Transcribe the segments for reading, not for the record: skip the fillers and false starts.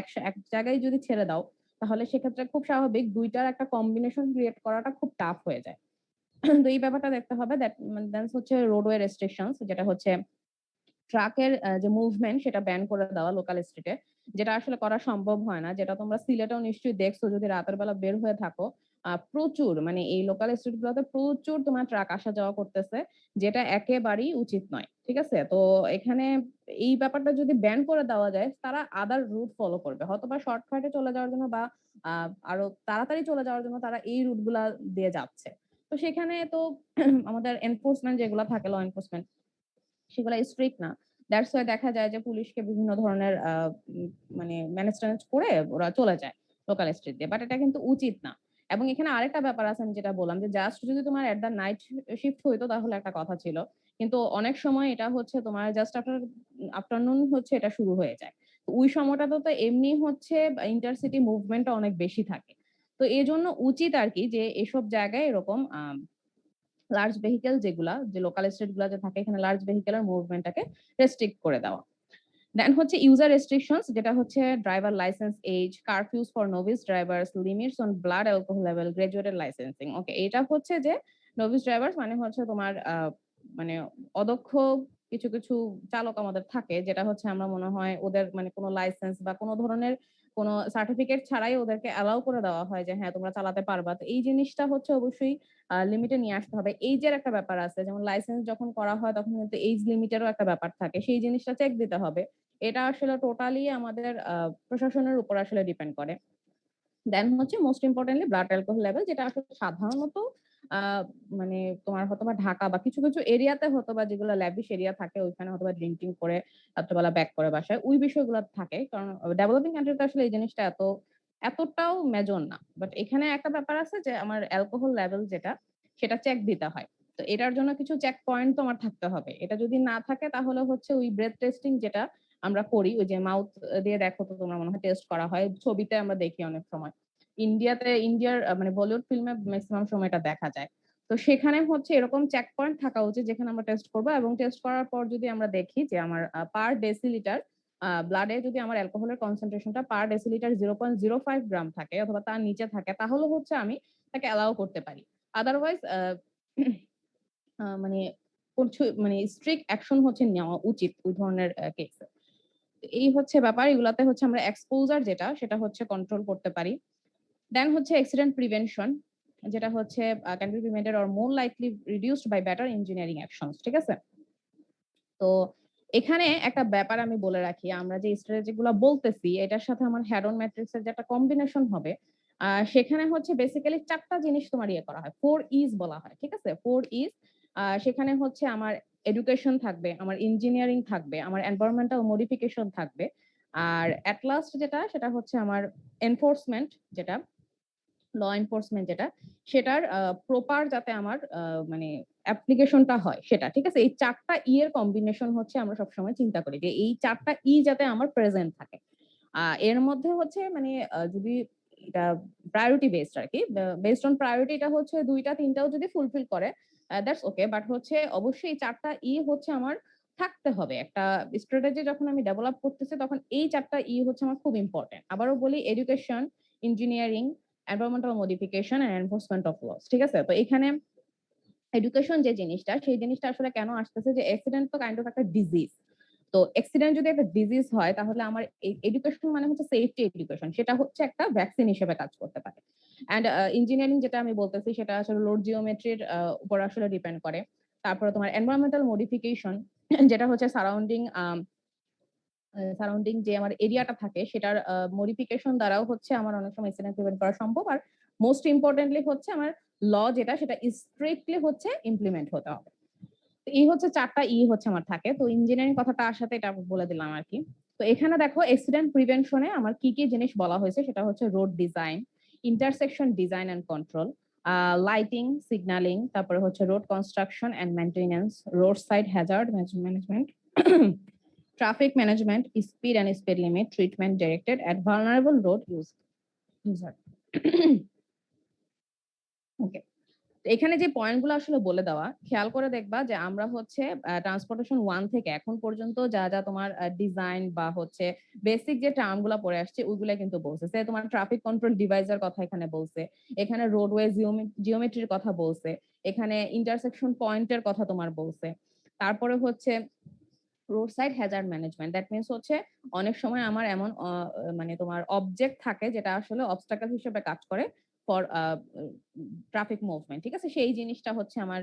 এক জায়গায় যদি ছেড়ে দাও তাহলে সেক্ষেত্রে খুব স্বাভাবিক দুইটার একটা কম্বিনেশন ক্রিয়েট করাটা খুব টাফ হয়ে যায়। তো এই ব্যাপারটা দেখতে হবে। দ্যাট হচ্ছে রোডওয়ে রেস্ট্রিকশনস, যেটা হচ্ছে ট্রাকের যে মুভমেন্ট সেটা ব্যান করে দেওয়া লোকাল স্ট্রিটে, যেটা আসলে করা সম্ভব হয় না। যেটা তোমরা সিলেটেও নিশ্চয়ই দেখছো যদি রাতের বেলা বের হয়ে থাকো, প্রচুর মানে এই লোকাল স্ট্রিট গুলোতে প্রচুর তোমার ট্রাক আসা যাওয়া করতেছে, যেটা একেবারেই উচিত নয়। ঠিক আছে, তো এখানে এই ব্যাপারটা যদি ব্যান করে দেওয়া যায় তারা আদার রুট ফলো করবে, হয়তো বা শর্টকাটে চলে যাওয়ার জন্য বা আরো তাড়াতাড়ি চলে যাওয়ার জন্য তারা এই রুট গুলা দিয়ে যাচ্ছে। তো সেখানে তো আমাদের এনফোর্সমেন্ট যেগুলো থাকে, ল এনফোর্সমেন্ট, সেগুলো স্ট্রিক্ট না। দ্যাটস ওয়াই দেখা যায় যে পুলিশকে বিভিন্ন ধরনের মানে ম্যানেজ ট্যানেজ করে ওরা চলে যায় লোকাল স্ট্রিট দিয়ে, বাট এটা কিন্তু উচিত না। এবং এখানে আরেকটা ব্যাপার আছে, আমি যেটা বললাম যে জাস্ট যদি তোমার এট দ্য নাইট শিফট হইতো তাহলে একটা কথা ছিল, কিন্তু অনেক সময় এটা হচ্ছে তোমার জাস্ট আফটারনুন হচ্ছে এটা শুরু হয়ে যায়। তো ওই সময়টা তো এমনি হচ্ছে ইন্টারসিটি মুভমেন্টটা অনেক বেশি থাকে। তো এই জন্য উচিত আর কি যে এসব জায়গায় এরকম লার্জ ভেহিকেল যেগুলা, যে লোকাল স্ট্রিট গুলা যে থাকে, এখানে লার্জ ভেহিকেলের মুভমেন্টটাকে রেস্ট্রিক্ট করে দেওয়া। দেন হচ্ছে ইউজার রেস্ট্রিকশনস, যেটা হচ্ছে driver license age, curfews for novice drivers, limits on blood alcohol level, graduated licensing. Okay, এটা হচ্ছে যে নোভিস ড্রাইভার্স মানে হচ্ছে তোমার মানে অদক্ষ কিছু কিছু চালক আমাদের থাকে, যেটা হচ্ছে আমরা মনে হয় ওদের মানে কোনো লাইসেন্স বা কোনো ধরনের কোনো সার্টিফিকেট ছাড়াই ওদেরকে অ্যালাউ করে দেওয়া হয় যে হ্যাঁ তোমরা চালাতে পারবা। তো এই জিনিসটা হচ্ছে অবশ্যই লিমিটে নিয়ে আসতে হবে। এইজের একটা ব্যাপার আছে, যেমন লাইসেন্স যখন করা হয় তখন কিন্তু এইজ লিমিটেরও একটা ব্যাপার থাকে, সেই জিনিসটা চেক দিতে হবে। এটা আসলে টোটালি আমাদের প্রশাসনের উপর আসলে ডিপেন্ড করে। দেন হচ্ছে most importantly blood alcohol level, যেটা আসলে সাধারণত মানে তোমার হয়তোবা ঢাকা বা কিছু কিছু এরিয়াতে হয়তোবা যেগুলো ল্যাভিশ এরিয়া থাকে ওইখানে হয়তোবা ড্রিঙ্কিং করে রাত্রেবেলা ব্যাক করে বাসায়, ওই বিষয়গুলো থাকে। কারণ ডেভেলপিং কান্ট্রিতে আসলে এই জিনিসটা এতটাও মেজর না। বাট এখানে একটা ব্যাপার আছে যে আমার অ্যালকোহল লেভেল যেটা, সেটা চেক দিতে হয়। তো এটার জন্য কিছু চেক পয়েন্ট তোমার থাকতে হবে। এটা যদি না থাকে তাহলে হচ্ছে ওই ব্রেথ টেস্টিং যেটা আমরা করি, ওই যে মাউথ দিয়ে দেখো, তো তোমরা মনে হয় টেস্ট করা হয়, ছবিতে আমরা দেখি অনেক সময়। ইন্ডিয়ার মানে বলিউড ফিল্মে ম্যাক্সিমাম সময় এটা দেখা যায়। তো সেখানে হচ্ছে এরকম চেক পয়েন্ট থাকা উচিত যেখানে আমরা টেস্ট করবো, এবং টেস্ট করার পর যদি আমরা দেখি যে আমার পার ডেসিলিটার ব্লাডে যদি আমার অ্যালকোহলের কনসেন্ট্রেশনটা পার ডেসিলিটার 0.05 গ্রাম থাকে অথবা তার নিচে থাকে, তাহলে হচ্ছে আমি তাকে অ্যালাউ করতে পারি। আদারওয়াইজ মানে মানে স্ট্রিক্ট অ্যাকশন হচ্ছে নেওয়া উচিত ওই ধরনের কেসে। এই হচ্ছে ব্যাপার, এগুলাতে হচ্ছে আমরা এক্সপোজার যেটা সেটা হচ্ছে কন্ট্রোল করতে পারি। দেন হচ্ছে অ্যাক্সিডেন্ট প্রিভেনশন, যেটা হচ্ছে can be prevented or more likely reduced by better engineering actions. ঠিক আছে, তো এখানে একটা ব্যাপার আমি বলে রাখি, আমরা যে স্ট্র্যাটেজি গুলো বলতেছি এটার সাথে আমার হ্যাডন ম্যাট্রিক্সের যে একটা কম্বিনেশন হবে, সেখানে হচ্ছে বেসিক্যালি চারটা জিনিস তোমার ইয়ে করা হয়, 4 E's বলা হয়। ঠিক আছে, 4 E's। সেখানে হচ্ছে আমার এডুকেশন থাকবে, আমার ইঞ্জিনিয়ারিং থাকবে, আমার এনভায়রনমেন্টাল মডিফিকেশন থাকবে, আর এট লাস্ট যেটা সেটা হচ্ছে আমার এনফোর্সমেন্ট, যেটা ল এনফোর্সমেন্ট যেটা, সেটার প্রপার যাতে আমার মানে অ্যাপ্লিকেশনটা হয় সেটা। ঠিক আছে, এই চারটা এর কম্বিনেশন হচ্ছে আমরা সবসময় চিন্তা করি যে এই চারটা যাতে আমার প্রেজেন্ট থাকে। এর মধ্যে হচ্ছে মানে যদি এটা প্রায়োরিটি বেসড আর কি, বেসড অন প্রায়োরিটি, এটা হচ্ছে দুইটা তিনটাও যদি ফুলফিল করে দ্যাটস ওকে, বাট হচ্ছে অবশ্যই এই চারটা হচ্ছে আমার থাকতে হবে। একটা স্ট্র্যাটেজি যখন আমি ডেভেলপ করতেছি তখন এই চারটা হচ্ছে আমার খুব ইম্পর্টেন্ট। আবারও বলি, education, engineering, environmental modification and enforcement of laws. ঠিক আছে, তো এখানে এডুকেশন যে জিনিসটা, সেই জিনিসটা আসলে কেন আসতেছে যে অ্যাক্সিডেন্ট তো কাইন্ড অফ একটা ডিজিজ। তো অ্যাক্সিডেন্ট যদি একটা ডিজিজ হয় তাহলে আমার এডুকেশন মানে হচ্ছে সেফটি এডুকেশন, সেটা হচ্ছে একটা ভ্যাকসিন হিসেবে কাজ করতে পারে। অ্যান্ড ইঞ্জিনিয়ারিং যেটা আমি বলতেছি সেটা আসলে লোড জিওমেট্রির উপর আসলে ডিপেন্ড করে। তারপরে তোমার এনভায়রনমেন্টাল মডিফিকেশন, যেটা হচ্ছে সারাউন্ডিং যে আমার এরিয়াটা থাকে সেটার মডিফিকেশন দ্বারাও হচ্ছে আমার অনেক সময় অ্যাক্সিডেন্ট প্রিভেন্ট করা সম্ভব। আর মোস্ট ইম্পর্টেন্টলি হচ্ছে আমার ল যেটা, সেটা স্ট্রিক্টলি হচ্ছে ইমপ্লিমেন্ট হতে হবে। এই হচ্ছে চারটা হচ্ছে আমার থাকে। তো ইঞ্জিনিয়ারিং কথাটা আসাতে এটা বলে দিলাম আর কি। তো এখানে দেখো অ্যাক্সিডেন্ট প্রিভেনশনে আমার কি কি জিনিস বলা হয়েছে, সেটা হচ্ছে road design, intersection design and control, lighting, signalling, তারপরে হচ্ছে road construction and maintenance, roadside hazard management, traffic management, speed and speed limit, treatment directed at vulnerable road user. Okay. এখানে যে পয়েন্টগুলো আসলে বলে দেওয়া, খেয়াল করে দেখবা যে আমরা হচ্ছে ট্রান্সপোর্টেশন 1 থেকে এখন পর্যন্ত যা, যা তোমার ডিজাইন বা হচ্ছে বেসিক যে টার্ম গুলা পড়ে আসছে ওইগুলা কিন্তু বলছে। সে তোমার ট্রাফিক কন্ট্রোল ডিভাইসের কথা এখানে বলছে। এখানে রোডওয়ে জিওমেট্রির কথা বলছে। এখানে ইন্টারসেকশন পয়েন্টের কথা তোমার বলছে। তারপরে হচ্ছে road side hazard management. That means হচ্ছে অনেক সময় আমার এমন মানে তোমার অবজেক্ট থাকে যেটা আসলে অবস্টাকল হিসেবে কাজ করে ফর ট্রাফিক মুভমেন্ট। ঠিক আছে? সেই জিনিসটা হচ্ছে আমার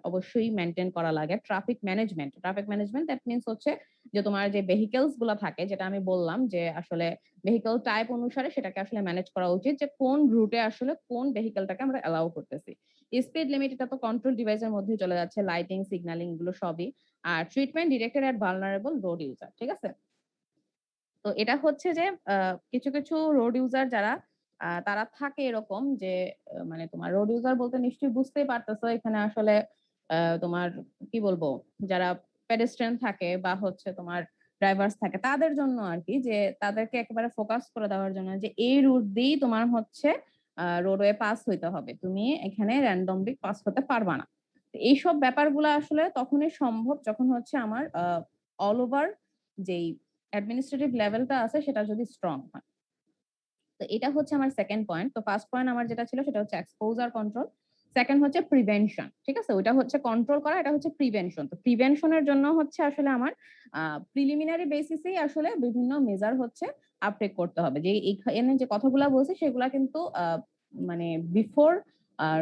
অবশ্যই মেইনটেইন করা লাগে। ট্রাফিক ম্যানেজমেন্ট দ্যাট মিনস হচ্ছে যে তোমার যে ভেহিকলস গুলা থাকে যেটা আমি বললাম যে আসলে ভেহিকল টাইপ অনুসারে সেটাকে আসলে ম্যানেজ করা উচিত যে কোন রুটে আসলে কোন ভেহিকলটাকে আমরা অ্যালাউ করতেছি। স্পিড লিমিট এটা তো কন্ট্রোল ডিভাইসের মধ্যেই চলে যাচ্ছে, লাইটিং, সিগন্যালিং এগুলো সবই। আর ট্রিটমেন্ট ডিরেক্টেড এট ভালনারেবল রোড ইউজার। ঠিক আছে? তো এটা হচ্ছে যে কিছু, কিছু রোড ইউজার যারা তারা থাকে এরকম যে মানে তোমার রোড ইউজার বলতে নিশ্চয়ই বুঝতেই পারতেছো এখানে আসলে তোমার কি বলবো যারা পেডেস্ট্রিয়ান থাকে বা হচ্ছে তোমার ড্রাইভার্স থাকে তাদের জন্য আরকি যে তাদেরকে একেবারে ফোকাস করে দেওয়ার জন্য যে এই রুট দিয়েই তোমার হচ্ছে রোডওয়ে পাস হইতে হবে। তুমি এখানে র‍্যান্ডমলি পাস হতে পারবা না। তো এইসব ব্যাপারগুলো আসলে তখনই সম্ভব যখন হচ্ছে আমার অল ওভার যেই অ্যাডমিনিস্ট্রেটিভ লেভেলটা আছে সেটা যদি স্ট্রং হয়। তো এটা হচ্ছে আমার সেকেন্ড পয়েন্ট। তো ফার্স্ট পয়েন্ট আমার যেটা ছিল সেটা হচ্ছে এক্সপোজার কন্ট্রোল। সেকেন্ড হচ্ছে প্রিভেনশন। ঠিক আছে? ওইটা হচ্ছে কন্ট্রোল করা, এটা হচ্ছে প্রিভেনশন। তো প্রিভেনশনের জন্য হচ্ছে আসলে আমার প্রিলিমিনারি বেসিসেই আসলে বিভিন্ন মেজার হচ্ছে আপটেক করতে হবে। যে এখানে যে কথাগুলা বলছি সেগুলা কিন্তু মানে বিফোর আর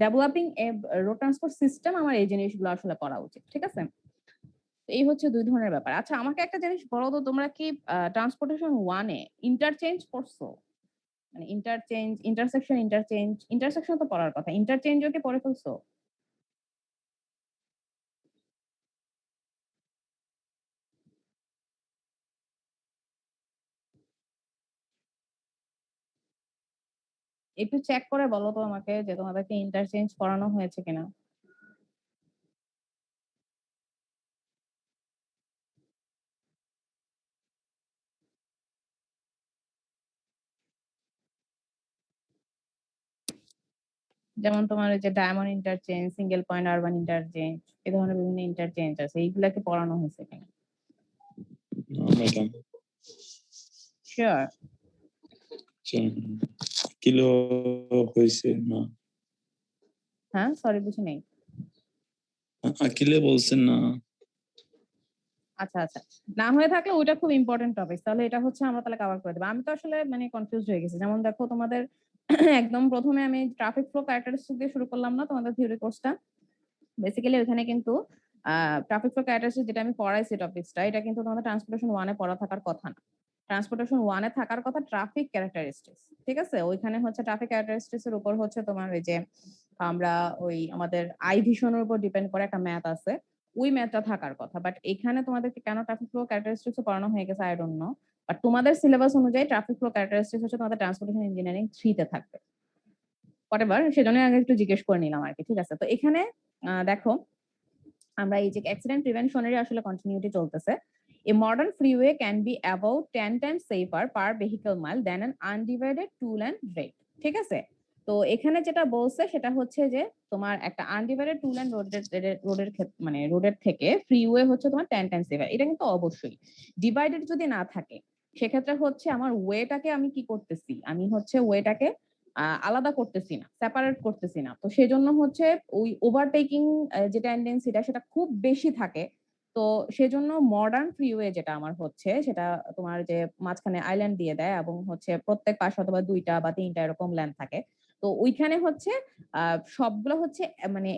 ডেভেলপিং এ রোড ট্রান্সপোর্ট সিস্টেম আমার এই জিনিসগুলো আসলে করা উচিত। ঠিক আছে? এই হচ্ছে ২ ধরনের ব্যাপার। আচ্ছা আমাকে একটা জিনিস বলো তো তোমরা কি ট্রান্সপোর্টেশন 1 এ ইন্টারচেঞ্জ পড়ছো? মানে ইন্টারচেঞ্জ, ইন্টারসেকশন তো পড়ার কথা। ইন্টারচেঞ্জও কি পড়ে ফেলছো? একটু চেক করে বলো তো আমাকে যে তোমাদেরকে ইন্টারচেঞ্জ পড়ানো হয়েছে কিনা? যেমন তোমার ওই যে diamond interchange, single point urban interchange, এই ধরনের বিভিন্ন ইন্টারচেঞ্জ আছে। এইগুলা কি পড়ানো হয়েছে কিনা? না ম্যাডাম। শিওর? কিলো হয়েছে না। হ্যাঁ, সরি বুঝি নাই। আকিলে বলছেন না। আচ্ছা, আচ্ছা। না হয়ে থাকলে ওইটা খুব ইম্পোর্টেন্ট টপিক। তাহলে এটা হচ্ছে আমরা তাহলে কভার করে দেব। আমি তো আসলে মানে কনফিউজড হয়ে গেছি। যেমন দেখো তোমাদের একদম ১ম এ আমি ট্রাফিক ফ্লো ক্যারেক্টারিস্টিক দিয়ে শুরু করলাম না তোমাদের থিওরি কোর্সটা? বেসিক্যালি ওখানে কিন্তু ট্রাফিক ফ্লো ক্যারেক্টারিস্টিক যেটা আমি পড়াইছি টপিকসটা এটা কিন্তু তোমাদের ট্রান্সপোর্টেশন 1 এ পড়া থাকার কথা না। ট্রান্সপোর্টেশন 1 এ থাকার কথা ট্রাফিক ক্যারেক্টারিস্টিক্স। ঠিক আছে? ওইখানে হচ্ছে ট্রাফিক ক্যারেক্টারিস্টিক্স এর উপর হচ্ছে তোমার ওই যে আমরা ওই আমাদের আই ভিশন এর উপর ডিপেন্ড করে একটা ম্যাথ আছে। ওই ম্যাথটা থাকার কথা। বাট এখানে তোমাদেরকে কেন ট্রাফিক ফ্লো ক্যারেক্টারিস্টিক্স ও পড়ানো হয়ে গেছে আই ডোন্ট নো। বাট তোমাদের সিলেবাস অনুযায়ী ট্রাফিক ফ্লো ক্যারেক্টারিস্টিক্স হচ্ছে তোমাদের ট্রান্সপোর্টেশন ইঞ্জিনিয়ারিং 3 তে থাকবে। হোয়াটএভার সেজন্য আগে একটু জিজ্ঞেস করে নিলাম আরকি। ঠিক আছে? তো এখানে দেখো আমরা এই যে অ্যাক্সিডেন্ট প্রিভেনশনেরই আসলে কন্টিনিউটি চলতেছে। A modern freeway can be about 10 times safer per vehicle mile than an undivided two-lane road. ঠিক আছে? তো এখানে যেটা বলছে সেটা হচ্ছে যে তোমার একটা আনডিভাইডেড টু লেন রোডের মানে রোডের থেকে ফ্রিওয়ে হচ্ছে তোমার 10 টাইমস সেভার। এটা কিন্তু অবশ্যই। ডিভাইডেড যদি না থাকে সেক্ষেত্রে হচ্ছে আমার ওয়েটাকে আমি কি করতেছি? আমি হচ্ছে ওয়েটাকে আলাদা করতেছি না, সেপারেট করতেছি না। তো সেজন্য হচ্ছে ওই ওভারটেকিং যে টেনডেন্সিটা সেটা খুব বেশি থাকে। তো সেজন্য মডার্ন ফ্রিওয়ে যেটা আমার হচ্ছে সেটা তোমার যে মাঝখানে আইল্যান্ড দিয়ে দেয় এবং হচ্ছে প্রত্যেক পাশে অথবা ২ টা বা ৩ টা এরকম ল্যান্ড থাকে। তো ওইখানে হচ্ছে সবগুলো হচ্ছে মানে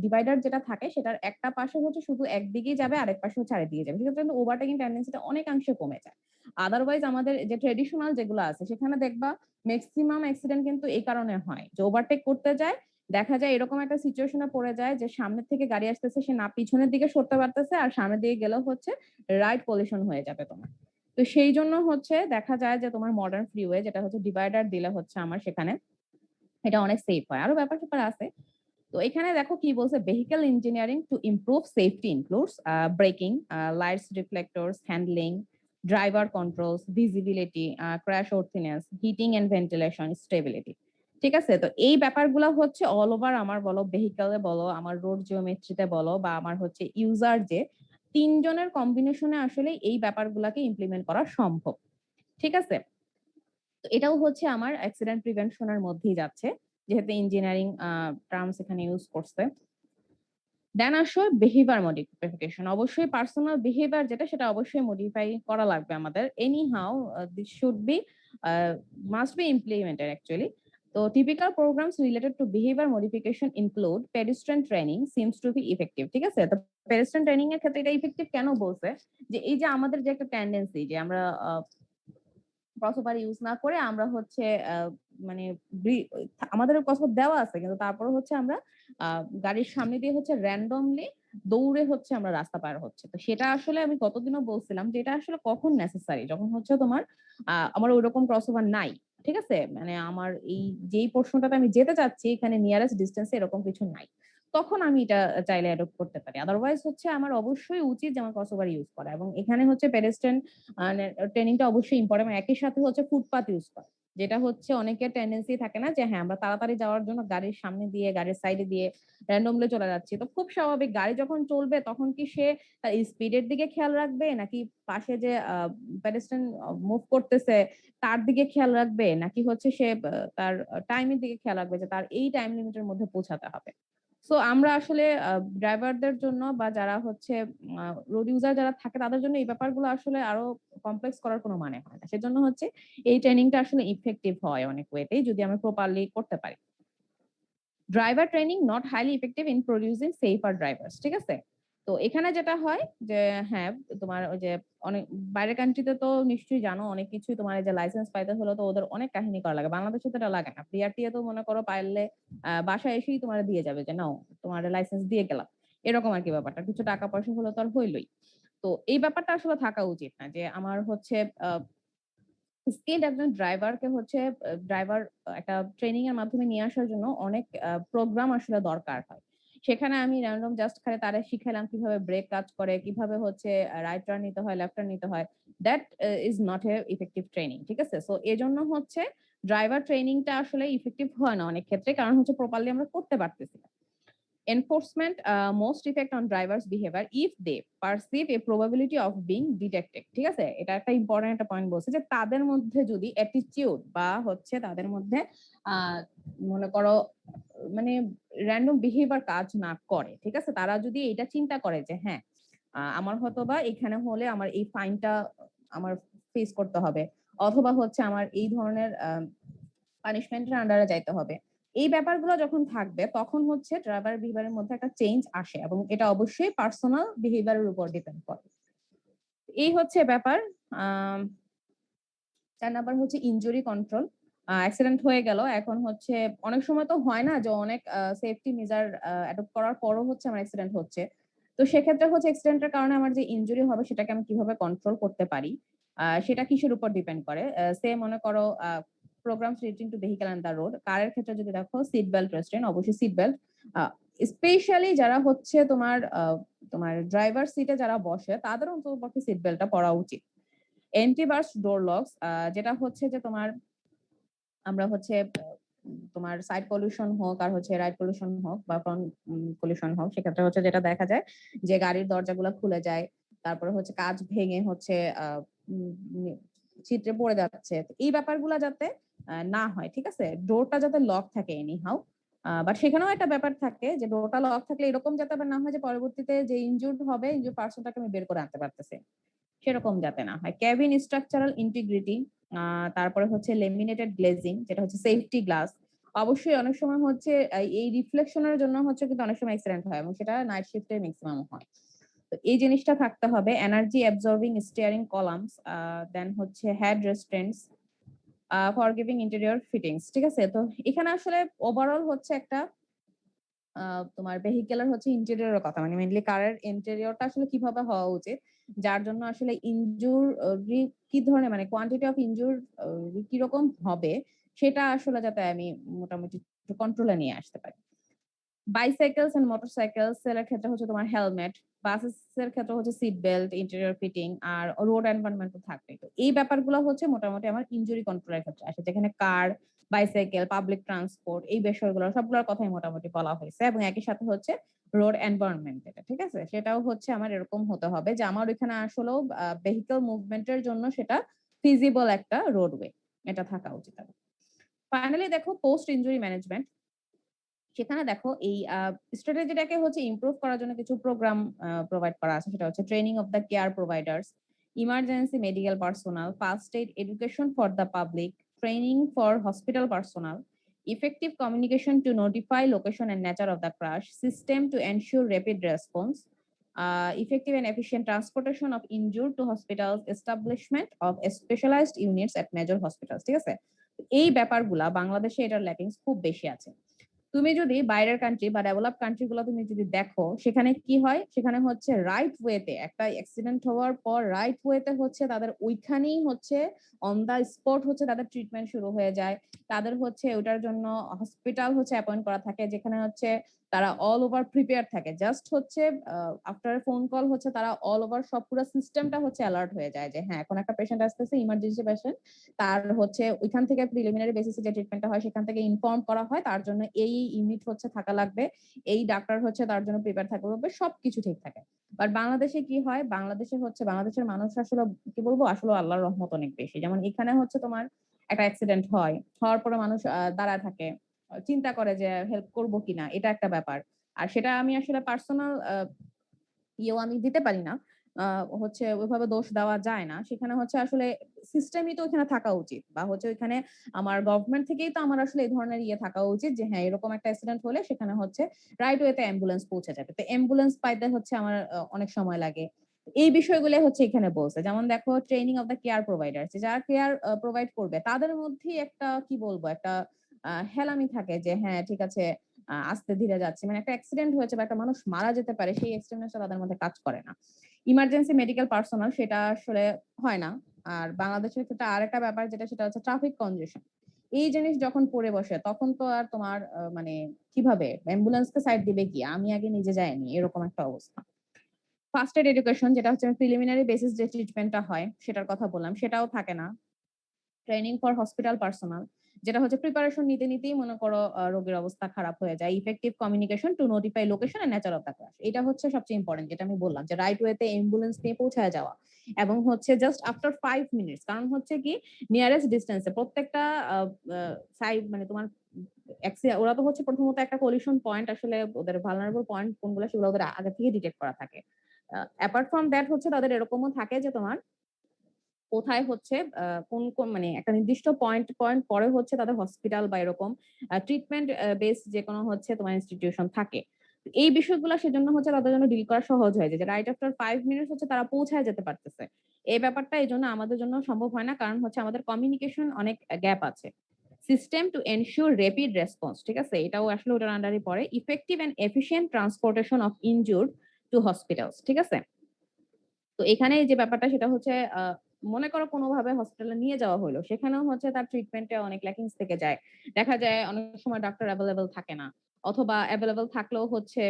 ডিভাইডার যেটা থাকে সেটার একটা পাশে হচ্ছে শুধু একদিকেই যাবে, আরেক পাশে হচ্ছে আরেকদিকে যাবে। সেক্ষেত্রে কিন্তু ওভারটেকিং টেনডেন্সিটা অনেকাংশে কমে যায়। আদারওয়াইজ আমাদের যে ট্রেডিশনাল যেগুলো আছে সেখানে দেখবা মেক্সিমাম অ্যাক্সিডেন্ট কিন্তু এই কারণে হয় যে ওভারটেক করতে যায়, দেখা যায় এরকম একটা সিচুয়েশনে পড়ে যায় যে সামনের থেকে গাড়ি আসতেছে সে না পিছনের দিকে সরতে পারতেছে আর সামনের দিকে গেলেও হচ্ছে রাইট পলিশন হয়ে যাবে তোমার। তো সেই জন্য হচ্ছে দেখা যায় যে তোমার মডার্ন ফ্রিওয়ে যেটা হচ্ছে ডিভাইডার দিলে হচ্ছে আমার সেখানে এটা অনেক সেফ হয়। আরো ব্যাপার-স্যাপার আছে। তো এখানে দেখো কি বলছে vehicle engineering to improve safety includes braking, lights, reflectors, handling, driver controls, visibility, crash worthiness, heating and ventilation, stability. ঠিক আছে? তো এই ব্যাপারগুলা হচ্ছে অল ওভার আমার বলো ভেহিকলে বলো, আমার রোড জিওমেট্রিতে বলো বা আমার হচ্ছে ইউজার যে ৩ জনের কম্বিনেশনে আসলে এই ব্যাপারগুলাকে ইমপ্লিমেন্ট করা সম্ভব। ঠিক আছে? তো এটাও হচ্ছে আমার অ্যাক্সিডেন্ট প্রিভেনশন এর মধ্যেই যাচ্ছে। যেহেতু ইঞ্জিনিয়ারিং টার্মস এখানে ইউজ করছে। দেন আসো বিহেভিয়ার মডিফিকেশন। অবশ্যই পার্সোনাল বিহেভিয়ার যেটা সেটা অবশ্যই মডিফাই করা লাগবে আমাদের। Anyhow this should be must be implemented actually. তো typical programs related to behaviour modification include pedestrian training seems to be effective. ঠিক আছে? তো পেডেস্ট্রিয়ান ট্রেনিং এর ক্ষেত্রে এটা ইফেক্টিভ কেন বলছে? যে এই যে আমাদের যে একটা টেন্ডেন্সি যে আমরা ক্রসওভার ইউজ না করে আমরা হচ্ছে মানে আমাদের ক্রসওভার দেওয়া আছে কিন্তু তারপরে হচ্ছে আমরা গাড়ির সামনে দিয়ে হচ্ছে র্যান্ডমলি দৌড়ে হচ্ছে আমরা রাস্তা পার হচ্ছে। তো সেটা আসলে আমি গতদিনও বলছিলাম যে এটা আসলে কখন নেসেসারি যখন হচ্ছে তোমার আমার ওইরকম ক্রসওভার নাই। ঠিক আছে? মানে আমার এই যেই পোর্শনটাতে আমি যেতে চাচ্ছি এখানে নিয়ারেস্ট ডিসটেন্সে এরকম কিছু নাই। তখন আমি এটা চাইলে অ্যাডপ্ট করতে পারি। আদারওয়াইজ হচ্ছে আমার অবশ্যই উচিত যে আমার ক্রসওভার ইউজ করা এবং এখানে হচ্ছে পেডেস্ট্রিয়ান ট্রেনিংটা অবশ্যই ইম্পর্টেন্ট। একই সাথে হচ্ছে ফুটপাথ ইউজ করা। যেটা হচ্ছে অনেকের টেন্ডেন্সি থাকে না যে হ্যাঁ, আমরা তাড়াতাড়ি যাওয়ার জন্য গাড়ির সামনে দিয়ে, গাড়ির সাইডে দিয়ে র‍্যান্ডমলি চলে যাচ্ছি। তো খুব স্বাভাবিক গাড়ি যখন চলবে তখন কি সে তার স্পিডের দিকে খেয়াল রাখবে নাকি পাশে যে পেডেস্ট্রিয়ান মুভ করতেছে তার দিকে খেয়াল রাখবে নাকি হচ্ছে সে তার টাইমের দিকে খেয়াল রাখবে যে তার এই টাইম লিমিটের মধ্যে পৌঁছাতে হবে। সো আমরা আসলে ড্রাইভারদের জন্য বা যারা হচ্ছে রোড ইউজার যারা থাকে তাদের জন্য এই ব্যাপারগুলো আসলে আরো কমপ্লেক্স করার কোনো মানে হয় না। সেজন্য হচ্ছে এই ট্রেনিংটা আসলে ইফেক্টিভ হয় অনেক ওয়েতেই যদি আমরা প্রপারলি করতে পারি। Driver training not highly effective in producing safer drivers. ঠিক আছে? তো এখানে যেটা হয় যে হ্যাঁ, তোমার ওই যে অনেক বাইরের কান্ট্রিতে তো নিশ্চয়ই জানো অনেক কিছুই তোমার এই যে লাইসেন্স পাইতে হলে তো ওদের অনেক কাহিনী করা লাগে। বাংলাদেশে তো এটা লাগে না। বিআরটিএ তো মনে করো পাইলে বাসায় এসেই তোমার দিয়ে যাবে যে নাও তোমার লাইসেন্স দিয়ে গেলাম। এরকম আরকি ব্যাপারটা। কিছু টাকা পয়সা হলে তো আর হইলই। তো এই ব্যাপারটা আসলে থাকা উচিত না যে আমার হচ্ছে স্কিলড একজন ড্রাইভারকে হচ্ছে ড্রাইভার একটা ট্রেনিং এর মাধ্যমে নিয়ে আসার জন্য অনেক প্রোগ্রাম আসলে দরকার হয়। সেখানে আমি র‍্যান্ডম জাস্ট খালি তারে শিখাইলাম কিভাবে ব্রেক কাজ করে, কিভাবে হচ্ছে রাইট টার্ন নিতে হয়, লেফট টার্ন নিতে হয়। That is not a effective training. ঠিক আছে? সো এজন্য হচ্ছে ড্রাইভার ট্রেনিংটা আসলে ইফেক্টিভ হয় না অনেক ক্ষেত্রে। কারণ হচ্ছে প্রপারলি আমরা করতে পারতেছি না। Enforcement most effect on drivers' behavior if they perceive a probability of being detected. ঠিক আছে? এটা একটা ইম্পর্টেন্ট একটা পয়েন্ট বলছে যে তাদের মধ্যে যদি অ্যাটিটিউড বা হচ্ছে তাদের মধ্যে আহ মনে করো মানে র‍্যান্ডম বিহেভিয়ার কাজ না করে। ঠিক আছে? তারা যদি এটা চিন্তা করে যে হ্যাঁ, আমার হয়তোবা এখানে হলে আমার এই ফাইনটা আমার ফেস করতে হবে। অথবা হচ্ছে আমার এই ধরনের পানিশমেন্টের আন্ডারে যাইতে হবে। এই ব্যাপারগুলো যখন থাকবে তখন হচ্ছে ড্রাইভার বিহেভিয়ারের মধ্যে একটা চেঞ্জ আসে এবং এটা অবশ্যই পার্সোনাল বিহেভিয়ারের উপর ডিপেন্ড করে। এই হচ্ছে ব্যাপার। আম ৪ নাম্বার হচ্ছে ইনজুরি কন্ট্রোল। অ্যাক্সিডেন্ট হয়ে গেল। এখন হচ্ছে অনেক সময় তো হয় না যে অনেক সেফটি মেজার অ্যাডপ্ট করার পরও হচ্ছে আমার অ্যাক্সিডেন্ট হচ্ছে। তো সেক্ষেত্রে হচ্ছে অ্যাক্সিডেন্টের কারণে আমার যে ইনজুরি হবে সেটাকে আমি কিভাবে কন্ট্রোল করতে পারি? সেটা কিসের উপর ডিপেন্ড করে? মনে করো programs relating to vehicle on the road. কারের ক্ষেত্রে যদি দেখো সিট বেল্ট রেস্ট্রেইন অবশ্যই সিট বেল্ট। আ স্পেশালি যারা হচ্ছে তোমার ড্রাইভার সিটে যারা বসে তাদের অন্ততপক্ষে সিট বেল্টটা পরা উচিত। এন্টি-বার্স্ট ডোর লকস যেটা হচ্ছে যে আমরা হচ্ছে তোমার সাইড পলিউশন হোক আর হচ্ছে রাইট পলিউশন হোক বা ফ্রন্ট পলিউশন হোক সেক্ষেত্রে হচ্ছে যেটা দেখা যায় যে গাড়ির দরজাগুলো খুলে যায়। তারপরে হচ্ছে কাঁচ ভেঙে হচ্ছে ছিদ্রে পড়ে যাচ্ছে। তো এই ব্যাপারগুলা যাতে না হয়। ঠিক আছে? ডোরটা যাতে লক থাকে এনি হাউ। বাট সেখানেও একটা ব্যাপার থাকে যে ডোরটা লক থাকলে এরকম যাতে আবার না হয় যে পরবর্তীতে যে ইনজুরড হবে, ইনজুরড পারসনটাকে আমি বের করে আনতে পারতেছি। সেরকম যাতে না হয়। কেবিন স্ট্রাকচারাল ইন্টিগ্রিটি তারপরে হচ্ছে লেমিনেটেড গ্লেজিং যেটা হচ্ছে সেফটি গ্লাস। অবশ্যই অনেক সময় হচ্ছে এই রিফ্লেকশন এর জন্য হচ্ছে কিন্তু অনেক সময় অ্যাক্সিডেন্ট হয় এবং সেটা নাইট শিফটে মেক্সিমাম হয়। তো এই জিনিসটা থাকতে হবে। এনার্জি অ্যাবজর্বিং স্টিয়ারিং কলামস দেন হচ্ছে হেড রেস্ট্রেন্টস ফরগিভিং ইন্টেরিয়র ফিটিংস। ঠিক আছে? তো এখানে আসলে ওভারঅল হচ্ছে একটা তোমার ভেহিকলের হচ্ছে ইন্টেরিয়রের কথা মানে মেইনলি কারের ইন্টেরিয়রটা আসলে কিভাবে হওয়া উচিত যার জন্য আসলে কি ধরনের মানে কোয়ান্টিটি অফ ইনজুর কিরকম হবে সেটা আসলে যাতে আমি মোটামুটি কন্ট্রোলে নিয়ে আসতে পারি। বাইসাইকেলস এন্ড মোটরসাইকেলস এর ক্ষেত্রে হচ্ছে তোমার হেলমেট, বাসেস এর ক্ষেত্রে হচ্ছে সিট বেল্ট, ইন্টেরিয়র ফিটিং আর রোড এনভায়রনমেন্ট তো থাকবেই। তো এই ব্যাপারগুলো হচ্ছে মোটামুটি আমার ইনজুরি কন্ট্রোলের ক্ষেত্রে আসে যেখানে কার বাইসাইকেল, পাবলিক ট্রান্সপোর্ট, এই বিষয়গুলো সবগুলোর কথাই মোটামুটি বলা হয়েছে। এবং একই সাথে হচ্ছে রোড এনভায়রনমেন্ট, যেটা ঠিক আছে, সেটাও হচ্ছে আমার এরকম হতে হবে যে আমার ওইখানে আসলেও ভেহিকল মুভমেন্টের জন্য সেটা ফিজিবল একটা রোডওয়ে, এটা থাকা উচিত। ফাইনালি দেখো পোস্ট ইনজুরি ম্যানেজমেন্ট, সেখানে দেখো এই স্ট্র্যাটেজিটাকে হচ্ছে ইমপ্রুভ করার জন্য কিছু প্রোগ্রাম প্রোভাইড করা আছে। সেটা হচ্ছে training of the care providers, emergency medical personal, first aid education for the public, training for hospital personal, effective communication to notify location and nature of the crash, system to ensure rapid response, effective and efficient transportation of injured to hospitals, establishment of specialized units at major hospitals। ঠিক আছে, এই ব্যাপারগুলা বাংলাদেশে এটার lackings খুব বেশি আছে। তুমি যদি বাইরের কান্ট্রি বা ডেভেলপ কান্ট্রি গুলো তুমি যদি দেখো, সেখানে কি হয়, সেখানে হচ্ছে রাইট ওয়েতে একটা অ্যাক্সিডেন্ট হওয়ার পর রাইট ওয়েতে হচ্ছে তাদের ওইখানেই হচ্ছে অন দা স্পট হচ্ছে তাদের ট্রিটমেন্ট শুরু হয়ে যায়। তাদের হচ্ছে ওটার জন্য হসপিটাল হচ্ছে অ্যাপয়েন্ট করা থাকে, যেখানে হচ্ছে তারা অল ওভার প্রিপেয়ার থাকে। জাস্ট হচ্ছে আফটার ফোন কল হচ্ছে তারা অল ওভার সব পুরো সিস্টেমটা হচ্ছে অ্যালার্ট হয়ে যায় যে হ্যাঁ এখন একটা পেশেন্ট আসতেছে, ইমার্জেন্সি পেশেন্ট, তার হচ্ছে ওইখান থেকে প্রিলিমিনারি বেসিসে যে ট্রিটমেন্টটা হয় সেখান থেকে ইনফর্ম করা হয় তার জন্য এই ইউনিট হচ্ছে থাকা লাগবে, এই ডাক্তার হচ্ছে তার জন্য প্রিপেয়ার থাকতে হবে, সবকিছু ঠিক থাকে। বাট বাংলাদেশে কি হয়, বাংলাদেশে হচ্ছে বাংলাদেশের মানুষ আসলে কি বলবো, আসলে আল্লাহর রহমত অনেক বেশি। যেমন এখানে হচ্ছে তোমার একটা অ্যাক্সিডেন্ট হয়, হওয়ার পরে মানুষ দাঁড়ায় থাকে, চিন্তা করে যে হেল্প করবো কিনা, এটা একটা ব্যাপার। আর সেটা আমি আসলে পার্সোনাল ইয়েও আমি দিতে পারি না, হচ্ছে ওইভাবে দোষ দেওয়া যায় না। সেখানে হচ্ছে আসলে সিস্টেমই তো ওখানে থাকা উচিত, বা হচ্ছে ওইখানে আমার গভর্নমেন্ট থেকেই তো আমার আসলে এই ধরনের ইয়ে থাকা উচিত যে হ্যাঁ এরকম একটা অ্যাক্সিডেন্ট হলে সেখানে হচ্ছে রাইট ওয়েতে অ্যাম্বুলেন্স পৌঁছে যাবে। তো অ্যাম্বুলেন্স পাইতে হচ্ছে আমার অনেক সময় লাগে। এই বিষয়গুলো হচ্ছে এখানে বলছে। যেমন দেখো training of the care provider, যারা কেয়ার প্রোভাইড করবে তাদের মধ্যেই একটা কি বলবো একটা হেলামি থাকে যে হ্যাঁ ঠিক আছে আস্তে ধীরে যাচ্ছে, মানে একটা অ্যাক্সিডেন্ট হয়েছে বা একটা মানুষ মারা যেতে পারে, সেই এক্সট্রিমনেসটা তাদের মধ্যে কাজ করে না। ইমার্জেন্সি মেডিকেল পার্সোনাল সেটা আসলে হয় না। আর বাংলাদেশের ক্ষেত্রে আরেকটা ব্যাপার যেটা, সেটা হচ্ছে ট্রাফিক কনজেশন। এই জিনিস যখন পড়ে বসে তখন তো আর তোমার মানে কিভাবে অ্যাম্বুলেন্সকে সাইড দিবে কি, আমি আগে নিজে যাইনি, এরকম একটা অবস্থা। ফার্স্ট এড এডুকেশন, যেটা হচ্ছে প্রিলিমিনারি বেসিস যে ট্রিটমেন্টটা হয় সেটার কথা বললাম, সেটাও থাকে না। ট্রেনিং ফর হসপিটাল পার্সোনাল, যেটা হচ্ছে প্রিপারেশন নিতে নিতেই মনে করো রোগীর অবস্থা খারাপ হয়ে যায়। Effective communication to notify location and nature of the crash, এটা হচ্ছে সবচেয়ে ইম্পর্টেন্ট, যেটা আমি বললাম যে রাইট ওয়েতে অ্যাম্বুলেন্স নিয়ে পৌঁছায় যাওয়া। এবং হচ্ছে জাস্ট আফটার 5 মিনিটস, কারণ হচ্ছে কি নিয়ারেস্ট ডিস্টেন্সে প্রত্যেকটা সাইড মানে তোমার ওরা তো হচ্ছে প্রথমত একটা কলিশন পয়েন্ট, আসলে ওদের ভালনারেবল পয়েন্ট কোনগুলো সেগুলো ওদের আগে থেকে ডিটেক্ট করা থাকে। অ্যাপার্ট ফ্রম দ্যাট হচ্ছে তাদের এরকমও থাকে যে তোমার কোথায় হচ্ছে কোন কোন মানে একটা নির্দিষ্ট পয়েন্ট পয়েন্ট পরে হচ্ছে তাদের হসপিটাল বা এরকম ট্রিটমেন্ট বেস যে কোনো হচ্ছে তোমার ইনস্টিটিউশন থাকে। এই বিষয়গুলো সেজন্য হচ্ছে তাদের জন্য ডিল করা সহজ হয়ে যায় যে রাইট আফটার 5 মিনিটস হচ্ছে তারা পৌঁছায় যেতে পারতেছে। এই ব্যাপারটা এই জন্য আমাদের জন্য সম্ভব হয় না, কারণ হচ্ছে আমাদের কমিউনিকেশন অনেক গ্যাপ আছে। System to ensure rapid response, ঠিক আছে, এটাও আসলে ওটার আন্ডারে পড়ে। Effective and efficient transportation of injured to hospitals, ঠিক আছে। তো এখানে যে ব্যাপারটা সেটা হচ্ছে মনে করো কোনোভাবে হসপিটালে নিয়ে যাওয়া হলো, সেখানেও হচ্ছে তার ট্রিটমেন্টে অনেক ল্যাকিংস থেকে যায়। দেখা যায় অনেক সময় ডাক্তার অ্যাভেলেবল থাকে না, অথবা অ্যাভেলেবল থাকলেও হচ্ছে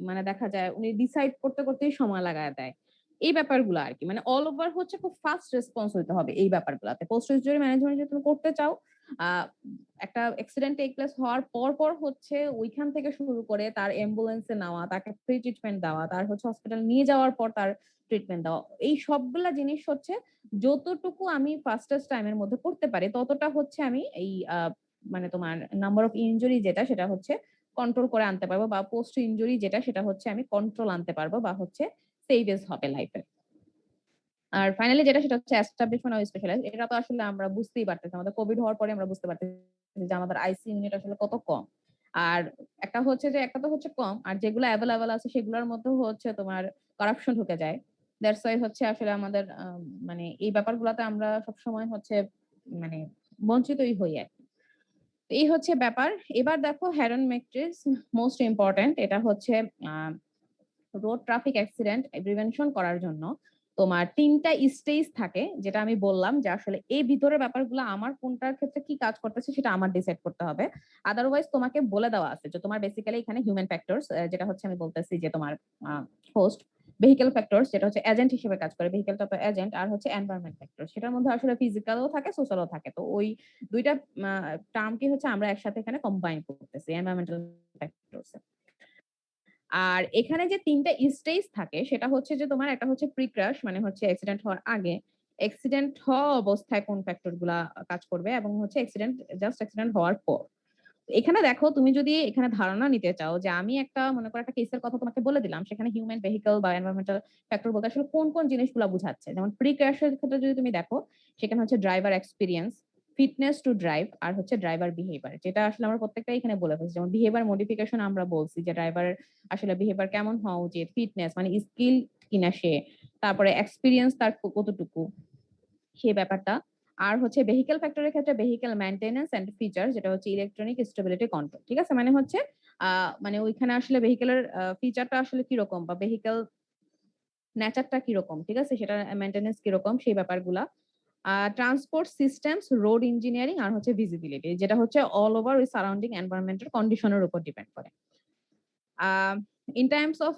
মানে দেখা যায় উনি ডিসাইড করতে করতেই সময় লাগায় দেয়। এই ব্যাপারগুলো আর কি, মানে অল ওভার হচ্ছে খুব ফাস্ট রেসপন্স হইতে হবে এই ব্যাপারগুলোতে। পোস্ট ইনজুরি ম্যানেজমেন্ট যদি তুমি করতে চাও, আহ একটা অ্যাক্সিডেন্ট টেক প্লেস হওয়ার পর পর হচ্ছে ওইখান থেকে শুরু করে তার অ্যাম্বুলেন্সে নেওয়া, তাকে ফ্রি ট্রিটমেন্ট দেওয়া, তার হচ্ছে হসপিটাল নিয়ে যাওয়ার পর তার ট্রিটমেন্ট দেওয়া, এই সবগুলা জিনিস হচ্ছে যতটুকু আমি ফাস্টেস্ট টাইমের মধ্যে করতে পারি ততটা হচ্ছে আমি এই মানে তোমার নাম্বার অফ ইনজুরি যেটা সেটা হচ্ছে কন্ট্রোল করে আনতে পারবো, বা পোস্ট ইনজুরি যেটা সেটা হচ্ছে আমি কন্ট্রোল আনতে পারবো, বা হচ্ছে সেভেজ হবে লাইফে। আর ফাইনালি যেটা সেটা হচ্ছে এস্টাবলিশমেন্ট অফ স্পেশালাইজ, এটা তো আসলে আমরা বুঝতেই পারতেছি, আমাদের কোভিড হওয়ার পরে আমরা বুঝতে পারতেছি যে আমাদের আইসি ইউনিট আসলে কত কম। আর একটা হচ্ছে যে একটা তো হচ্ছে কম, আর যেগুলো অ্যাভেলেবল আছে সেগুলোর মধ্যেও হচ্ছে তোমার কারাপশন ঢুকে যায়। দ্যাটস ওয়াই হচ্ছে আসলে আমাদের মানে এই ব্যাপারগুলোতে আমরা সবসময় হচ্ছে মানে বঞ্চিতই হই আর কি। তো এই হচ্ছে ব্যাপার। এবার দেখো হেরন মেট্রিক্স, মোস্ট ইম্পর্টেন্ট, এটা হচ্ছে রোড ট্রাফিক অ্যাক্সিডেন্ট প্রিভেনশন করার জন্য তোমার 3টা স্টেজ থাকে, যেটা আমি বললাম যে আসলে এই ভিতরের ব্যাপারগুলো আমার কোনটার ক্ষেত্রে কি কাজ করতেছে সেটা আমার ডিসাইড করতে হবে। আদারওয়াইজ তোমাকে বলে দেওয়া আছে যে তোমার বেসিক্যালি এখানে হিউম্যান ফ্যাক্টরস, যেটা হচ্ছে আমি বলতেছি যে তোমার হোস্ট, ভেহিকেল ফ্যাক্টরস যেটা হচ্ছে এজেন্ট হিসেবে কাজ করে, ভেহিকেলটা তো এজেন্ট, আর হচ্ছে এনভায়রনমেন্ট ফ্যাক্টর, সেটার মধ্যে আসলে ফিজিক্যালও থাকে সোশ্যালও থাকে। তো ওই দুইটা টার্মকে হচ্ছে আমরা একসাথে এখানে কম্বাইন করতেছি এনভায়রনমেন্টাল ফ্যাক্টরস। আর এখানে যে ৩ টা স্টেজ থাকে সেটা হচ্ছে যে তোমার একটা হচ্ছে প্রি ক্র্যাশ, মানে হচ্ছে অ্যাক্সিডেন্ট হওয়ার আগে, অ্যাক্সিডেন্ট হওয়া অবস্থায় কোন ফ্যাক্টর গুলা কাজ করবে, এবং হচ্ছে অ্যাক্সিডেন্ট হওয়ার পর। এখানে দেখো, তুমি যদি এখানে ধারণা নিতে চাও যে আমি একটা মনে করো একটা কেসের কথা তোমাকে বলে দিলাম, সেখানে হিউম্যান, ভেহিকল বা এনভায়রনমেন্টাল ফ্যাক্টর বলতে আসলে কোন কোন জিনিসগুলো বুঝাচ্ছে। যেমন প্রি ক্র্যাশের ক্ষেত্রে যদি তুমি দেখো, সেখানে হচ্ছে driver experience, fitness to drive, আর হচ্ছে ড্রাইভার বিহেভিয়ার, যেটা আসলে আমরা প্রত্যেকটাই এখানে বলে ফেলছি। যেমন বিহেভিয়ার মডিফিকেশন আমরা বলছি যে ড্রাইভারের আসলে বিহেভিয়ার কেমন হওয়া উচিত, ফিটনেস মানে স্কিল কিনা সে, তারপরে এক্সপেরিয়েন্স তার কতটুকু, সেই ব্যাপারটা। আর হচ্ছে ভেহিকেল ফ্যাক্টরের ক্ষেত্রে ভেহিকেল মেইনটেনেন্স এন্ড ফিচার, যেটা হচ্ছে ইলেকট্রনিক স্টেবিলিটি কন্ট্রোল। ঠিক আছে, মানে হচ্ছে মানে ওইখানে আসলে ভেহিকেলের ফিচারটা আসলে কিরকম বা ভেহিকেল নেচারটা কিরকম, ঠিক আছে, সেটা মেইনটেনেন্স কিরকম, সেই ব্যাপারগুলা। ট্রান্সপোর্ট সিস্টেমস, রোড ইঞ্জিনিয়ারিং, আর হচ্ছে ভিজিবিলিটি, যেটা হচ্ছে অল ওভার ওই সারাউন্ডিং এনভায়রনমেন্টের কন্ডিশনের উপর ডিপেন্ড করে। আহ ইন টার্মস অফ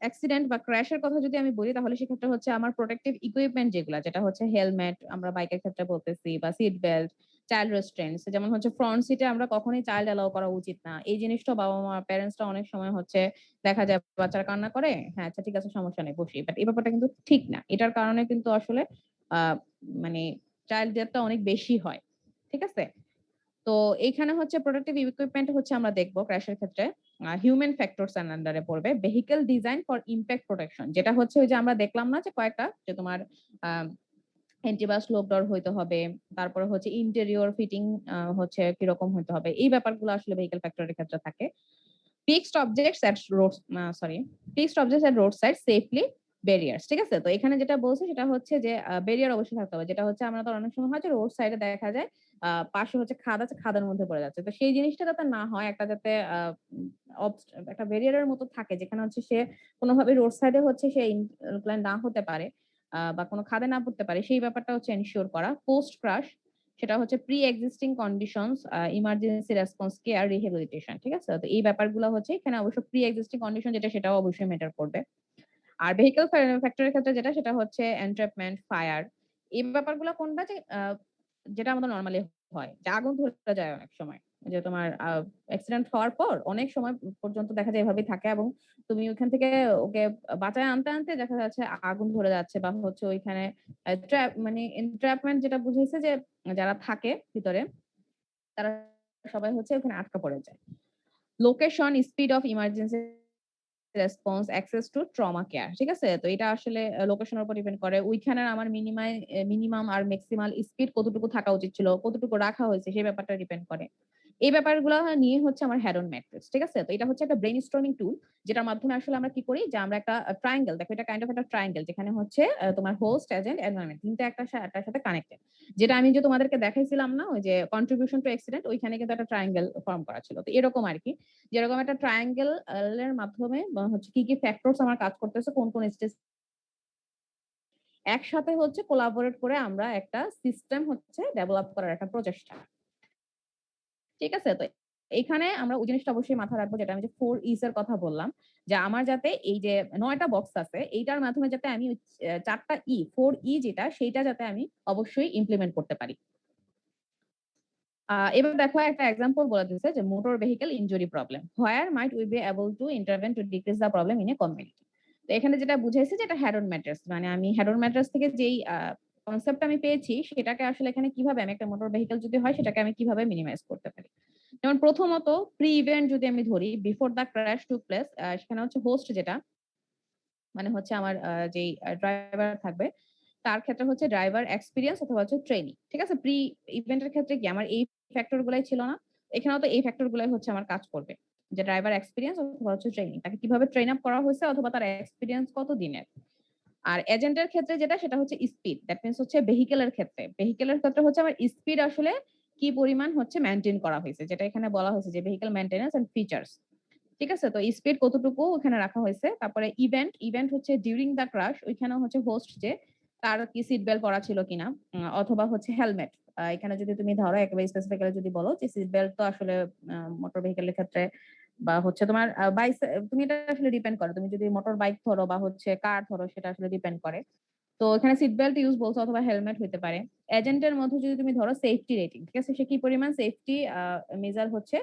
অ্যাক্সিডেন্ট বা ক্র্যাশের কথা যদি আমি বলি, তাহলে সেক্ষেত্রে হচ্ছে আমার প্রোটেক্টিভ ইকুইপমেন্ট যেগুলা, যেটা হচ্ছে হেলমেট আমরা বাইকের ক্ষেত্রে বলতেছি, বা সিট বেল্ট, চাইল্ড রেস্ট্রেন্টস, যেমন হচ্ছে ফ্রন্ট সিটে আমরা কখনোই চাইল্ড অ্যালাউ করা উচিত না। এই জিনিসটা বাবা মা প্যারেন্টসরা অনেক সময় হচ্ছে দেখা যায় বাচ্চারা কান্না করে, হ্যাঁ আচ্ছা ঠিক আছে সমস্যা নেই বসি, বাট এই ব্যাপারটা কিন্তু ঠিক না। এটার কারণে কিন্তু আসলে আহ মানে চাইল্ড ডেথটা অনেক বেশি হয়। ঠিক আছে, তো এইখানে হচ্ছে প্রোটেক্টিভ ইকুইপমেন্ট হচ্ছে আমরা দেখবো ক্র্যাশের ক্ষেত্রে হিউম্যান ফ্যাক্টরস এর আন্ডারে পড়বে। Vehicle design for impact protection, যেটা হচ্ছে ওই যে আমরা দেখলাম না যে কয়েকটা, যে তোমার অ্যান্টিবাস স্লোপ ডোর হইতে হবে, তারপরে হচ্ছে ইন্টেরিয়র ফিটিং হচ্ছে কিরকম হইতে হবে, এই ব্যাপারগুলো আসলে ভেহিকেল ফ্যাক্টরের ক্ষেত্রে থাকে। ফিক্সড অবজেক্টস এট রোড সরি ফিক্সড অবজেক্টস এট রোড সাইড সেফলি ব্যারিয়ার্স। ঠিক আছে, তো এখানে যেটা বলছে সেটা হচ্ছে যে ব্যারিয়ার অবশ্যই থাকতে হবে, যেটা হচ্ছে আমরা তো অনেক সময় হয় যে রোড সাইডে দেখা যায় পাশে হচ্ছে খাদ আছে, খাদের মধ্যে পড়ে যাচ্ছে, তো সেই জিনিসটা যাতে না হয়, একটা যাতে একটা ব্যারিয়ারের মতো থাকে, যেখানে হচ্ছে সে কোনোভাবে রোড সাইডে হচ্ছে সে ইনক্লাইন না হতে পারে বা কোনো খাদে না পড়তে পারে, সেই ব্যাপারটা হচ্ছে এনশিওর করা। পোস্ট ক্রাশ, সেটা হচ্ছে pre existing conditions, emergency response care, rehabilitation. ঠিক আছে, তো এই ব্যাপারগুলো হচ্ছে এখানে অবশ্য প্রি এক্সিস্টিং কন্ডিশন যেটা, সেটাও অবশ্যই ম্যাটার করবে। আর ভেহিকল ফ্যাক্টরের ক্ষেত্রে যেটা, সেটা হচ্ছে এন্ট্রাপমেন্ট, ফায়ার, এই ব্যাপারগুলো কোনটা, যে যেটা আমাদের নরমালি হয় যে আগুন ধরে যায় অনেক সময়, যে তোমার অ্যাক্সিডেন্ট হওয়ার পর অনেক সময় পর্যন্ত দেখা যায় এভাবেই থাকে, এবং তুমি ওইখান থেকে ওকে বাঁচায় আনতে আনতে দেখা যাচ্ছে আগুন ধরে যাচ্ছে, বা হচ্ছে ওইখানে ট্র্যাপ, মানে এন্ট্রাপমেন্ট যেটা বুঝাইছে যে যারা থাকে ভিতরে তারা সবাই হচ্ছে ওখানে আটকা পড়ে যায়। Location, speed of emergency response, access to trauma care. ঠিক আছে, তো এটা আসলে লোকেশনের উপর ডিপেন্ড করে। ওইখানে আমার মিনিমাম আর ম্যাক্সিমাল স্পিড কতটুকু থাকা উচিত ছিল, কতটুকু রাখা হয়েছে, সেই ব্যাপারটা ডিপেন্ড করে। এই ব্যাপারগুলো নিয়ে হচ্ছে আমার হেড-অন ম্যাট্রিক্স। ঠিক আছে, তো এটা হচ্ছে একটা ব্রেইনস্টর্মিং টুল, যেটার মাধ্যমে আসলে আমরা কি করি, যে আমরা একটা ট্রায়াঙ্গেল, দেখো এটা কাইন্ড অফ একটা ট্রায়াঙ্গেল, যেখানে হচ্ছে তোমার হোস্ট, এজেন্ট, এনভায়রনমেন্ট, তিনটা একটার সাথে কানেক্টেড। যেটা আমি যে তোমাদেরকে দেখাইছিলাম না, ওই যে কন্ট্রিবিউশন টু অ্যাক্সিডেন্ট, ওইখানে কিন্তু একটা ট্রায়াঙ্গেল ফর্ম করা ছিল। তো এরকম আরকি, যেরকম একটা ট্রায়াঙ্গেল এর মাধ্যমে হচ্ছে কি কি ফ্যাক্টরস আমার কাজ করতেছে, কোন কোন স্টেজ একসাথে হচ্ছে কোলাবোরেট করে আমরা একটা সিস্টেম হচ্ছে ডেভেলপ করার একটা প্রচেষ্টা। ঠিক আছে, তো এখানে আমরা ওই জিনিসটা অবশ্যই মাথায় রাখবো, যেটা আমি যে 4 ইস এর কথা বললাম, যে আমার যাতে এই যে ৯ টা বক্স আছে, এইটার মাধ্যমে যাতে আমি ৪ টা 4 ই যেটা, সেইটা যাতে আমি অবশ্যই ইমপ্লিমেন্ট করতে পারি। এবার দেখো একটা এক্সাম্পল বলে দিচ্ছে, যে motor vehicle injury problem, where mite we be able to intervene two decrease the problem in a community. তো এখানে যেটা বুঝাইছে, যে এটা হেড অন ম্যাটার্স, মানে আমি হেড অন ম্যাটার্স থেকে যেই কনসেপ্ট আমি পেয়েছি, সেটাকে আসলে এখানে কিভাবে আমি একটা মোটর ভেহিকল যদি হয়, সেটাকে আমি কিভাবে মিনিমাইজ করতে পারি। যেমন প্রথমত প্রি ইভেন্ট যদি আমি ধরি, before the crash took place, সেখানে হচ্ছে হোস্ট যেটা, মানে হচ্ছে আমার যেই ড্রাইভার থাকবে, তার ক্ষেত্রে হচ্ছে ড্রাইভার এক্সপেরিয়েন্স অথবা হচ্ছে ট্রেনিং। ঠিক আছে, প্রি ইভেন্টের ক্ষেত্রে কি আমার এই ফ্যাক্টর গুলাই ছিল না, এখানেও তো এই ফ্যাক্টর গুলাই হচ্ছে আমার কাজ করবে, যে ড্রাইভার এক্সপেরিয়েন্স অথবা হচ্ছে ট্রেনিং, তাকে কিভাবে ট্রেন আপ করা হয়েছে, অথবা তার এক্সপেরিয়েন্স কত দিনের। আর এজেন্টের ক্ষেত্রে যেটা, সেটা হচ্ছে স্পিড, দ্যাট মিন্স হচ্ছে ভেহিকেলের ক্ষেত্রে হচ্ছে আমার স্পিড আসলে কি পরিমাণ হচ্ছে মেইনটেইন করা হয়েছে, যেটা এখানে বলা হয়েছে যে ভেহিকেল মেইনটেনেন্স এন্ড ফিচার্স। ঠিক আছে, তো স্পিড কতটুকু ওখানে রাখা হয়েছে। তারপরে ইভেন্ট হচ্ছে ডিউরিং দ্য ক্রাশ, ওইখানে হচ্ছে হোস্ট যে তার কি সিট বেল্ট পরা ছিল কিনা, অথবা হচ্ছে হেলমেট। এখানে যদি তুমি ধরো একেবারে স্পেসিফিক্যালি যদি বলো, যে সিট বেল্ট তো আসলে মোটর ভেহিকেলের ক্ষেত্রে বা হচ্ছে তোমার তুমি এটা আসলে ডিপেন্ড করে। তুমি যদি মোটর বাইক ধরো বা হচ্ছে কার ধরো সেটা আসলে ডিপেন্ড করে। তো এখানে সিট বেল্ট ইউজ বলছো অথবা হেলমেট হইতে পারে। এজেন্টের মধ্যে যদি তুমি ধরো সেফটি রেটিং, ঠিক আছে? সে কি পরিমাণ সেফটি মেজার হচ্ছে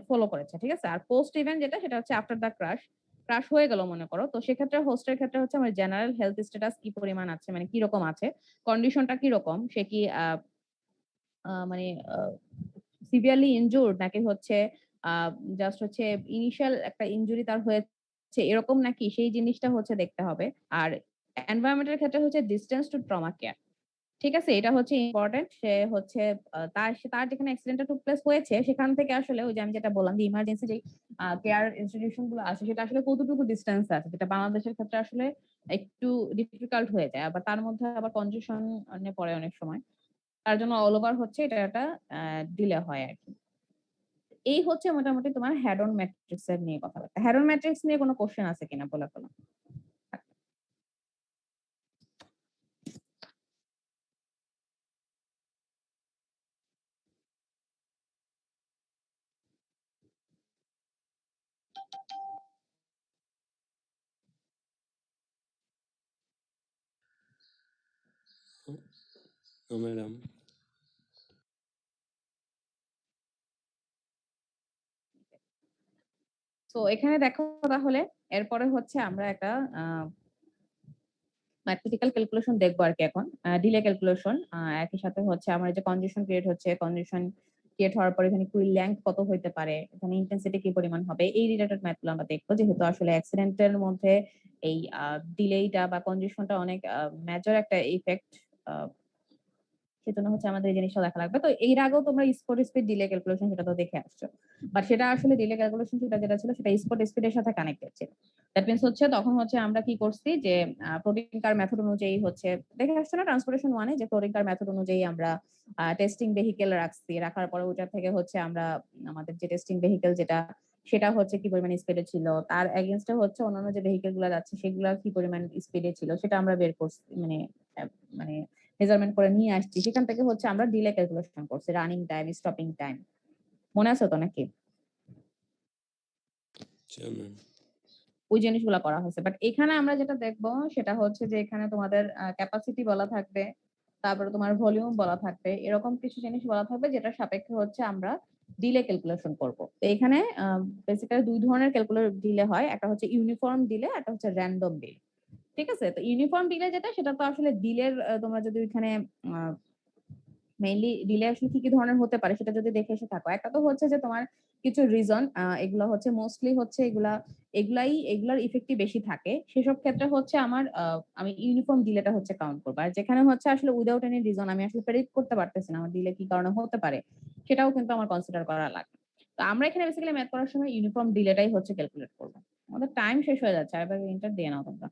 ফলো করেছে, ঠিক আছে? আর পোস্ট ইভেন্ট যেটা সেটা হচ্ছে আফটার দ্য ক্রাশ, ক্রাশ হয়ে গেল মনে করো, তো সেক্ষেত্রে হোস্টের ক্ষেত্রে হচ্ছে আমার জেনারেল হেলথ স্ট্যাটাস কি পরিমাণ আছে, মানে কি রকম আছে, কন্ডিশনটা কি রকম, সে কি মানে সিভিয়ারলি ইনজুর্ড নাকি হচ্ছে জাস্ট হচ্ছে ইনিশিয়াল একটা ইনজুরি তার হয়েছে এরকম নাকি, সেই জিনিসটা হচ্ছে দেখতে হবে। আর এনভায়রনমেন্টের ক্ষেত্রে হচ্ছে ডিসটেন্স টু ট্রমা কেয়ার, ঠিক আছে? এটা হচ্ছে ইম্পর্টেন্ট। সে হচ্ছে তার যেখানে অ্যাক্সিডেন্টটা টুক প্লেস হয়েছে সেখান থেকে আসলে ওই যে আমি যেটা বললাম যে ইমার্জেন্সি যে কেয়ার ইনস্টিটিউশন গুলো আছে সেটা আসলে কতটুকু ডিসটেন্স আছে, যেটা বাংলাদেশের ক্ষেত্রে আসলে একটু ডিফিকাল্ট হয়ে যায়। আবার তার মধ্যে আবার কনজেশন পড়ে অনেক সময়। তার জন্য অল ওভার হচ্ছে এটা একটা ডিলে হয় আরকি। এই হচ্ছে মোটামুটি তোমার হেড অন ম্যাট্রিক্স এর নিয়ে কথাবার্তা। হেড অন ম্যাট্রিক্স নিয়ে কোনো কোশ্চেন আছে কিনা বলে ফেলো। ম্যাডাম। তো এখানে দেখো তাহলে এরপরে হচ্ছে আমরা একটা ম্যাথমেটিক্যাল ক্যালকুলেশন দেখবো আর কি এখন। ডিলে ক্যালকুলেশন একই সাথে হচ্ছে আমার যে কনজেশন ক্রিয়েট হচ্ছে, কনজেশন ক্রিয়েট হওয়ার পরে এখানে কুইল লেংথ কত হইতে পারে, এখানে ইন্টেন্সিটি কি পরিমাণ হবে, এই রিলেটেড ম্যাথগুলো আমরা দেখবো। যেহেতু আসলে অ্যাক্সিডেন্টের মধ্যে এই ডিলেটা বা কনজেশনটা অনেক মেজর একটা ইফেক্ট, সেজন্য হচ্ছে আমাদের এই জিনিসটা দেখা লাগবে। তো এর আগেও তোমরা স্পট স্পিড ডিলে ক্যালকুলেশন সেটা তো দেখে আসছো, বাট সেটা আসলে ডিলে ক্যালকুলেশন যেটা ছিল সেটা স্পট স্পিডের সাথে কানেক্টেড ছিল। দ্যাট মিন্স হচ্ছে তখন হচ্ছে আমরা কি করছি যে প্রোটিনকার মেথড অনুযায়ী হচ্ছে দেখে আসছো না ট্রান্সপোর্টেশন ওয়ানে, যে প্রোটিনকার মেথড অনুযায়ী আমরা টেস্টিং ভেহিকেল রাখছি, রাখার পরে ওটা থেকে হচ্ছে আমরা আমাদের যে টেস্টিং ভেহিকেল যেটা সেটা হচ্ছে কি পরিমাণ স্পিডে ছিল, তার এগেইনস্টে হচ্ছে অন্যান্য যে ভেহিকেল গুলো যাচ্ছে সেগুলা কি পরিমাণ স্পিডে ছিল সেটা আমরা বের করছি, মানে মেজারমেন্ট করে নিয়ে আসছি। সেখান থেকে হচ্ছে আমরা ডিলে ক্যালকুলেশন করছি, রানিং টাইম, স্টপিং টাইম। মনে আছে তো নাকি? ওই জিনিসগুলো করা হয়েছে। বাট এখানে আমরা যেটা দেখবো সেটা হচ্ছে যে এখানে তোমাদের ক্যাপাসিটি বলা থাকবে, তারপরে তোমার ভলিউম বলা থাকবে, এরকম কিছু জিনিস বলা থাকবে যেটা সাপেক্ষে হচ্ছে আমরা ডিলে ক্যালকুলেশন করব। তো এখানে বেসিক্যালি দুই ধরনের ক্যালকুলেট ডিলে হয়, একটা হচ্ছে ইউনিফর্ম ডিলে, একটা হচ্ছে র্যান্ডম ডিলে। ঠিক আছে? তো ইউনিফর্ম ডিলে যেটা সেটা তো আসলে ডিলের তোমরা যদি ওইখানে মেইনলি ডিলে আসলে কি কি ধরনের হতে পারে সেটা যদি দেখে এসে থাকো, একটা তো হচ্ছে যে তোমার কিছু রিজন, এগুলো হচ্ছে মোস্টলি হচ্ছে এগুলার ইফেক্টই বেশি থাকে, সেসব ক্ষেত্রে হচ্ছে আমি ইউনিফর্ম ডিলেটা হচ্ছে কাউন্ট করবো। আর যেখানে হচ্ছে আসলে উইদাউট এনি রিজন আমি আসলে প্রেডিক্ট করতে পারতেছি না আমার ডিলে কি কারণে হতে পারে, সেটাও কিন্তু আমার কনসিডার করা লাগবে। তো আমরা এখানে বেসিক্যালি ম্যাথ করার সময় ইউনিফর্ম ডিলেটাই হচ্ছে ক্যালকুলেট করবো। আমাদের টাইম শেষ হয়ে যাচ্ছে, আর এবার ইন্টার দিয়ে নাও তোমরা।